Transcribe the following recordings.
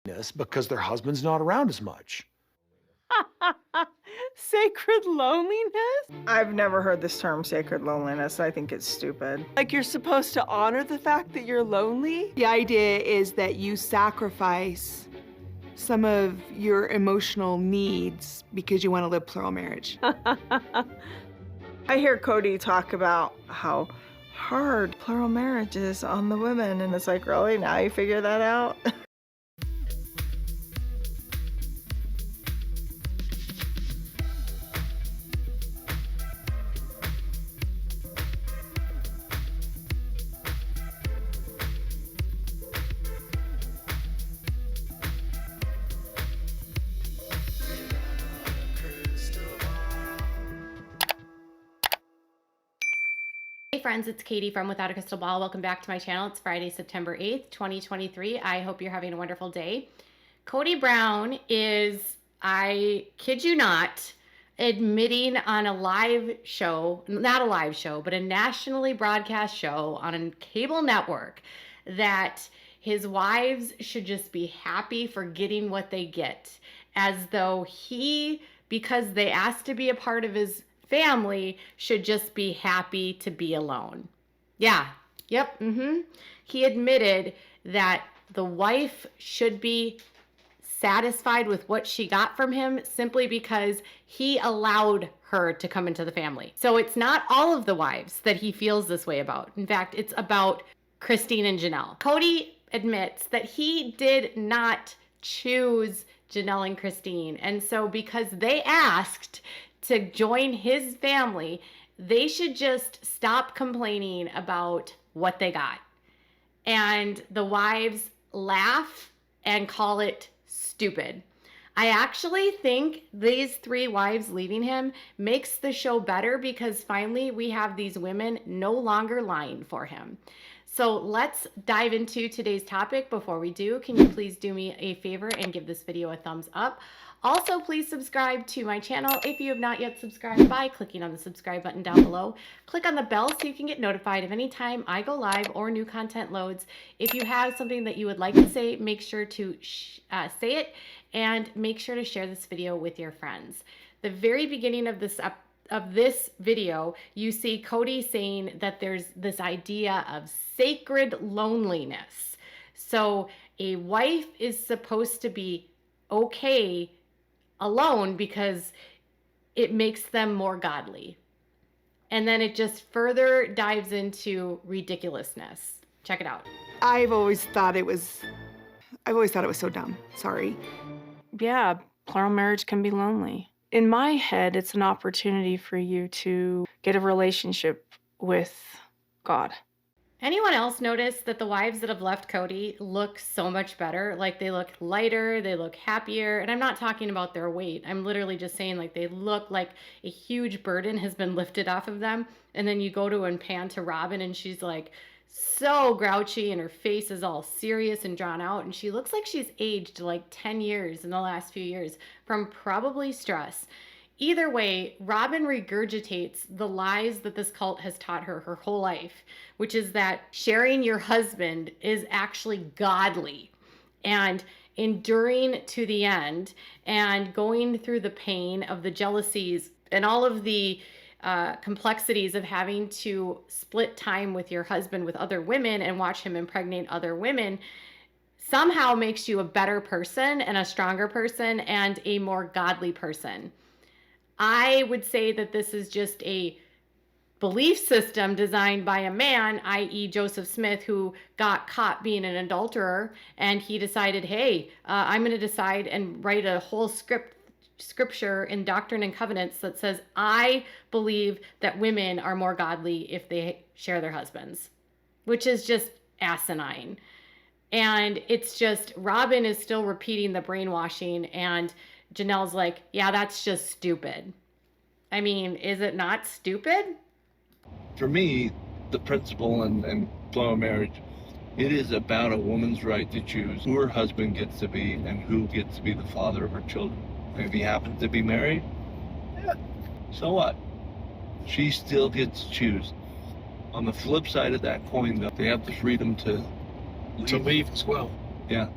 because their husband's not around as much. Sacred loneliness? I've never heard this term, sacred loneliness. I think it's stupid. Like you're supposed to honor the fact that you're lonely? The idea is that you sacrifice some of your emotional needs because you want to live plural marriage. I hear Kody talk about how hard plural marriage is on the women, and it's like, really? Now you figure that out? Hey friends, it's Katie from Without a Crystal Ball. Welcome back to my channel. It's Friday, September 8th, 2023. I hope you're having a wonderful day. Kody Brown is, I kid you not, admitting on a live show, not a live show, but a nationally broadcast show on a cable network that his wives should just be happy for getting what they get, as though he, because they asked to be a part of his family, should just be happy to be alone. Yeah, yep, He admitted that the wife should be satisfied with what she got from him simply because he allowed her to come into the family. So it's not all of the wives that he feels this way about. In fact, it's about Christine and Janelle. Kody admits that he did not choose Janelle and Christine. And so because they asked to join his family, they should just stop complaining about what they got. And the wives laugh and call it stupid. I actually think these three wives leaving him makes the show better because finally we have these women no longer lying for him. So let's dive into today's topic. Before we do, can you please do me a favor and give this video a thumbs up? Also, please subscribe to my channel if you have not yet subscribed by clicking on the subscribe button down below. Click on the bell so you can get notified of any time I go live or new content loads. If you have something that you would like to say, make sure to say it, and make sure to share this video with your friends. The very beginning of this video, you see Kody saying that there's this idea of sacred loneliness. So a wife is supposed to be okay alone because it makes them more godly. And then it just further dives into ridiculousness. Check it out. I've always thought it was so dumb. Sorry. Yeah, plural marriage can be lonely. In my head, it's an opportunity for you to get a relationship with God. Anyone else notice that the wives that have left Kody look so much better? Like they look lighter, they look happier. And I'm not talking about their weight. I'm literally just saying like they look like a huge burden has been lifted off of them. And then you go to and pan to Robyn and she's like so grouchy and her face is all serious and drawn out. And she looks like she's aged like 10 years in the last few years from probably stress. Either way, Robyn regurgitates the lies that this cult has taught her whole life, which is that sharing your husband is actually godly and enduring to the end and going through the pain of the jealousies and all of the complexities of having to split time with your husband with other women and watch him impregnate other women somehow makes you a better person and a stronger person and a more godly person. I would say that this is just a belief system designed by a man, i.e. Joseph Smith, who got caught being an adulterer, and he decided, hey, I'm going to decide and write a whole scripture in Doctrine and Covenants that says, I believe that women are more godly if they share their husbands, which is just asinine. And it's just, Robyn is still repeating the brainwashing, and Janelle's like, yeah, that's just stupid. I mean, is it not stupid? For me, the principle and plural marriage, it is about a woman's right to choose who her husband gets to be and who gets to be the father of her children. And if he happens to be married, yeah, so what? She still gets to choose. On the flip side of that coin, though, they have the freedom to leave as well. Yeah.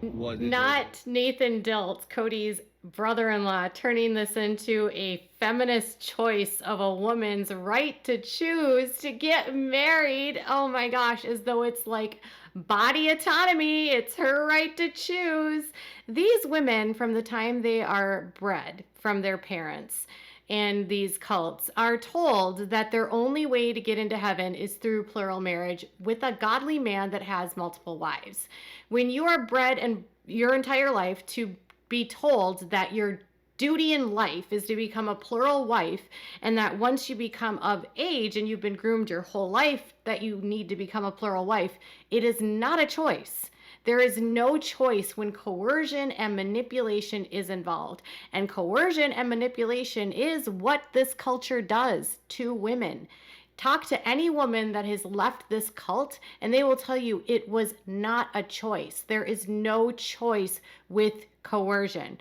What is Not Nathan Diltz, Kody's brother-in-law, turning this into a feminist choice of a woman's right to choose to get married. Oh my gosh, as though it's like body autonomy. It's her right to choose. These women, from the time they are bred from their parents and these cults, are told that their only way to get into heaven is through plural marriage with a godly man that has multiple wives. When you are bred and your entire life to be told that your duty in life is to become a plural wife, and that once you become of age and you've been groomed your whole life that you need to become a plural wife, it is not a choice. There is no choice when coercion and manipulation is involved. And coercion and manipulation is what this culture does to women. Talk to any woman that has left this cult and they will tell you it was not a choice. There is no choice with coercion.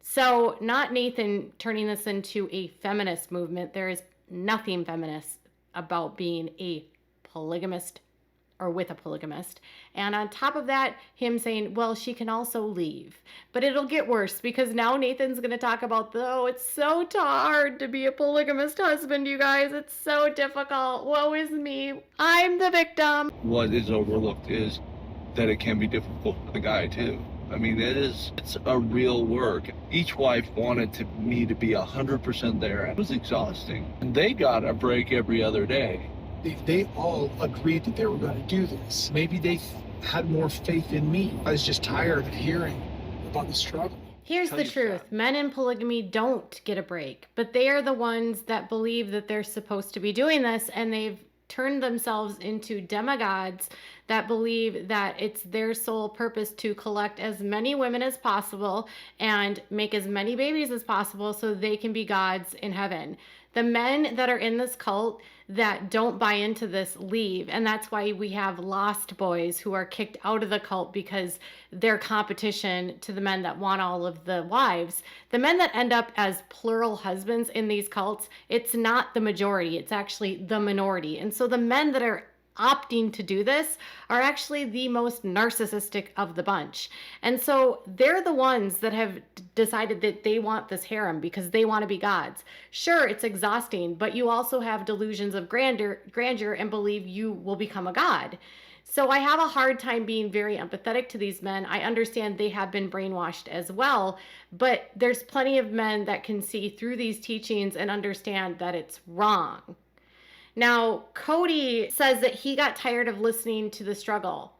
So not Nathan turning this into a feminist movement. There is nothing feminist about being a polygamist or with a polygamist. And on top of that, him saying, well, she can also leave. But it'll get worse because now Nathan's going to talk about, it's so hard to be a polygamist husband, you guys. It's so difficult. Woe is me. I'm the victim. What is overlooked is that it can be difficult for the guy too. I mean, it's a real work. Each wife wanted me to be 100% there. It was exhausting. And they got a break every other day. If they all agreed that they were going to do this, maybe they had more faith in me. I was just tired of hearing about the struggle. Here's the truth. Men in polygamy don't get a break, but they are the ones that believe that they're supposed to be doing this, and they've turned themselves into demigods that believe that it's their sole purpose to collect as many women as possible and make as many babies as possible so they can be gods in heaven. The men that are in this cult that don't buy into this leave, and that's why we have lost boys who are kicked out of the cult because they're competition to the men that want all of the wives. The men that end up as plural husbands in these cults, it's not the majority, it's actually the minority. And so the men that are opting to do this are actually the most narcissistic of the bunch. And so they're the ones that have decided that they want this harem because they want to be gods. Sure, it's exhausting, but you also have delusions of grandeur and believe you will become a god. So I have a hard time being very empathetic to these men. I understand they have been brainwashed as well, but there's plenty of men that can see through these teachings and understand that it's wrong. Now, Kody says that he got tired of listening to the struggle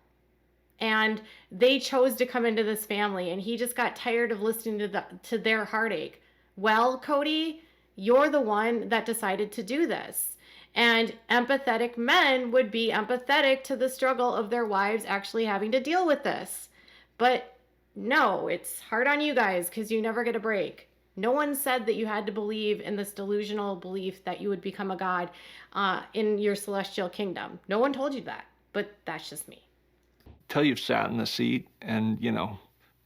and they chose to come into this family and he just got tired of listening to their heartache. Well, Kody, you're the one that decided to do this. And empathetic men would be empathetic to the struggle of their wives actually having to deal with this. But no, it's hard on you guys because you never get a break. No one said that you had to believe in this delusional belief that you would become a god in your celestial kingdom. No one told you that, but that's just me. Till you've sat in the seat and,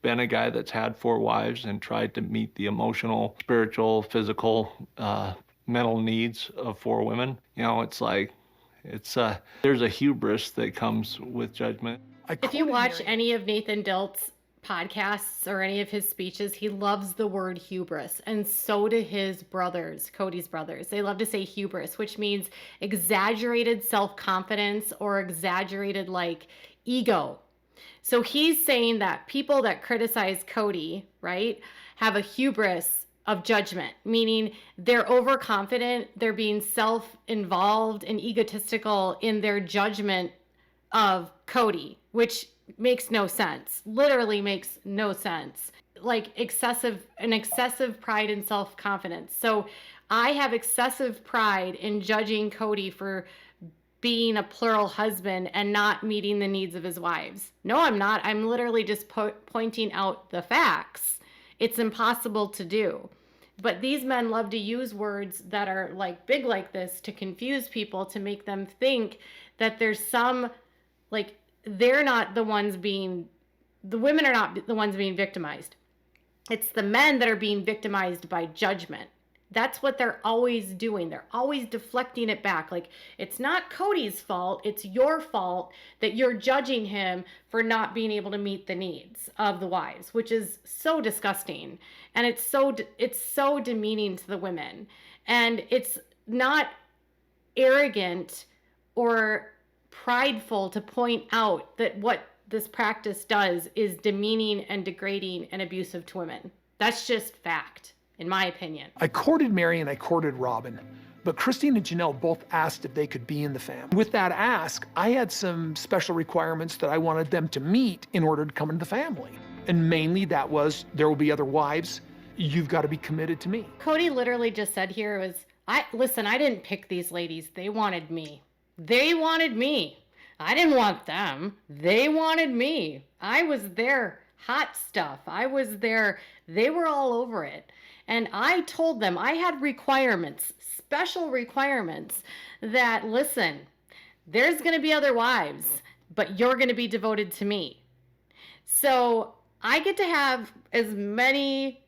been a guy that's had 4 wives and tried to meet the emotional, spiritual, physical, mental needs of 4 women, it's like, there's a hubris that comes with judgment. If you watch any of Nathan Dilt's podcasts or any of his speeches, he loves the word hubris, and so do his brothers, Kody's brothers. They love to say hubris, which means exaggerated self-confidence or exaggerated ego. So he's saying that people that criticize Kody, right, have a hubris of judgment, meaning they're overconfident, they're being self-involved and egotistical in their judgment of Kody, which makes no sense. Literally makes no sense. An excessive pride and self-confidence. So I have excessive pride in judging Kody for being a plural husband and not meeting the needs of his wives. No, I'm not. I'm literally just pointing out the facts. It's impossible to do. But these men love to use words that are big like this to confuse people, to make them think that there's some they're not the women are not the ones being victimized. It's the men that are being victimized by judgment. That's what they're always doing. They're always deflecting it back. Like, it's not Kody's fault. It's your fault that you're judging him for not being able to meet the needs of the wives, which is so disgusting. And it's so demeaning to the women. And it's not arrogant or prideful to point out that what this practice does is demeaning and degrading and abusive to women. That's just fact, in my opinion. I courted Meri and I courted Robyn, but Christine and Janelle both asked if they could be in the family. With that ask, I had some special requirements that I wanted them to meet in order to come into the family. And mainly that was, there will be other wives. You've got to be committed to me. Kody literally just said here was, listen, I didn't pick these ladies. They wanted me. They wanted me. I didn't want them. They wanted me. I was their hot stuff. I was their, they were all over it. And I told them I had requirements, special requirements that, listen, there's going to be other wives, but you're going to be devoted to me. So I get to have as many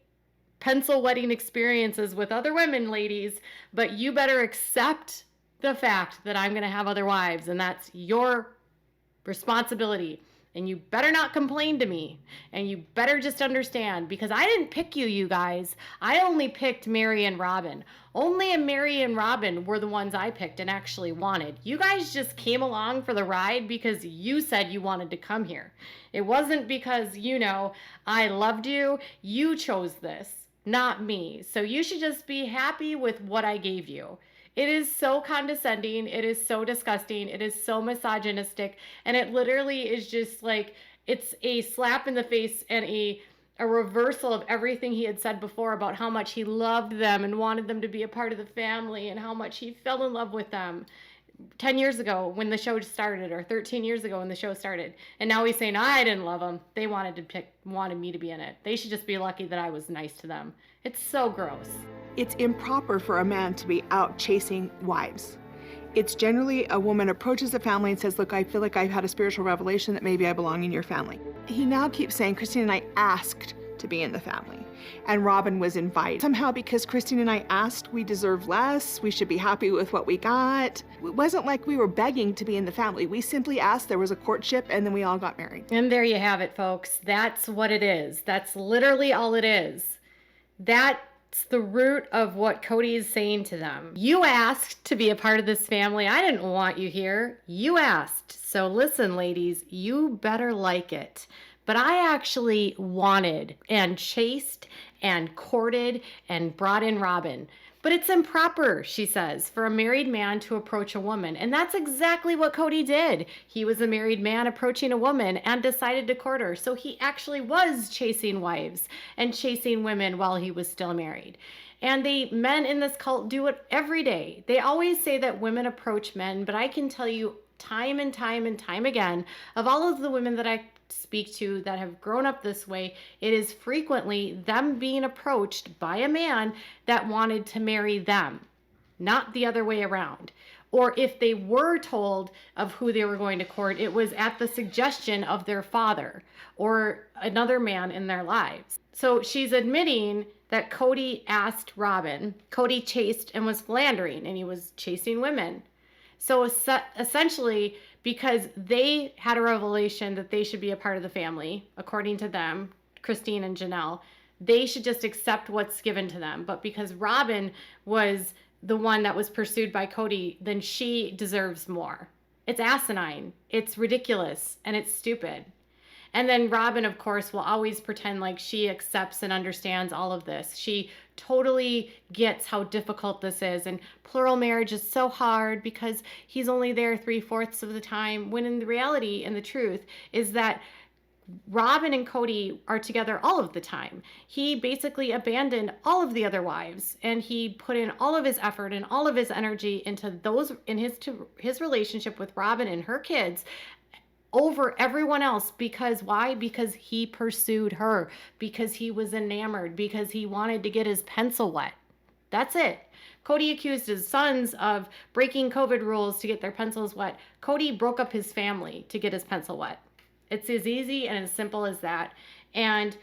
pencil wedding experiences with other women, ladies, but you better accept the fact that I'm going to have other wives, and that's your responsibility. And you better not complain to me, and you better just understand, because I didn't pick you, you guys. I only picked Meri and Robyn. Only Meri and Robyn were the ones I picked and actually wanted. You guys just came along for the ride because you said you wanted to come here. It wasn't because, you know, I loved you. You chose this, not me. So you should just be happy with what I gave you. It is so condescending. It is so disgusting. It is so misogynistic. And it literally is just like, it's a slap in the face and a reversal of everything he had said before about how much he loved them and wanted them to be a part of the family and how much he fell in love with them 10 years ago when the show started, or 13 years ago when the show started. And now he's saying, I didn't love them. They wanted me to be in it. They should just be lucky that I was nice to them. It's so gross. It's improper for a man to be out chasing wives. It's generally a woman approaches a family and says, look, I feel like I've had a spiritual revelation that maybe I belong in your family. He now keeps saying, Christine and I asked to be in the family, and Robyn was invited. Somehow, because Christine and I asked, we deserve less, we should be happy with what we got. It wasn't like we were begging to be in the family. We simply asked, there was a courtship, and then we all got married. And there you have it, folks. That's what it is. That's literally all it is. That's the root of what Kody is saying to them. You asked to be a part of this family. I didn't want you here. You asked. So listen, ladies, you better like it. But I actually wanted and chased and courted and brought in Robyn. But it's improper, she says, for a married man to approach a woman. And that's exactly what Kody did. He was a married man approaching a woman and decided to court her. So he actually was chasing wives and chasing women while he was still married. And men in this cult do it every day. They always say that women approach men, but I can tell you time and time and time again, of all of the women that I speak to that have grown up this way, it is frequently them being approached by a man that wanted to marry them, not the other way around. Or if they were told of who they were going to court, it was at the suggestion of their father or another man in their lives. So she's admitting that Kody asked Robyn. Kody chased and was philandering, and he was chasing women. So essentially, because they had a revelation that they should be a part of the family, according to them, Christine and Janelle, they should just accept what's given to them. But because Robyn was the one that was pursued by Kody, then she deserves more. It's asinine, it's ridiculous, and it's stupid. And then Robyn, of course, will always pretend like she accepts and understands all of this. She totally gets how difficult this is. And plural marriage is so hard because he's only there 3/4 of the time, when in the reality and the truth is that Robyn and Kody are together all of the time. He basically abandoned all of the other wives, and he put in all of his effort and all of his energy into his relationship with Robyn and her kids over everyone else. Because why? Because he pursued her, because he was enamored, because he wanted to get his pencil wet. That's it. Kody accused his sons of breaking COVID rules to get their pencils wet. Kody broke up his family to get his pencil wet. It's as easy and as simple as that. And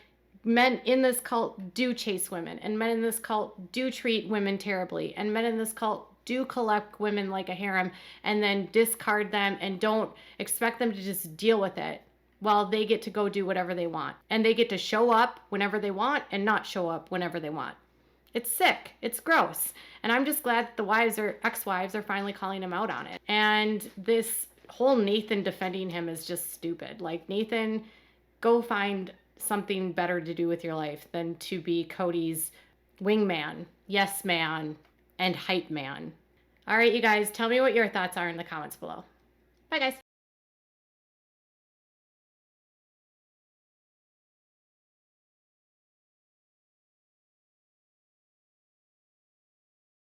men in this cult do chase women, and men in this cult do treat women terribly, and men in this cult do collect women like a harem and then discard them and don't expect them to just deal with it while they get to go do whatever they want. And they get to show up whenever they want and not show up whenever they want. It's sick. It's gross. And I'm just glad that the wives or ex-wives are finally calling him out on it. And this whole Nathan defending him is just stupid. Like, Nathan, go find something better to do with your life than to be Kody's wingman, yes man, and hype man. All right, you guys, tell me what your thoughts are in the comments below. Bye, guys.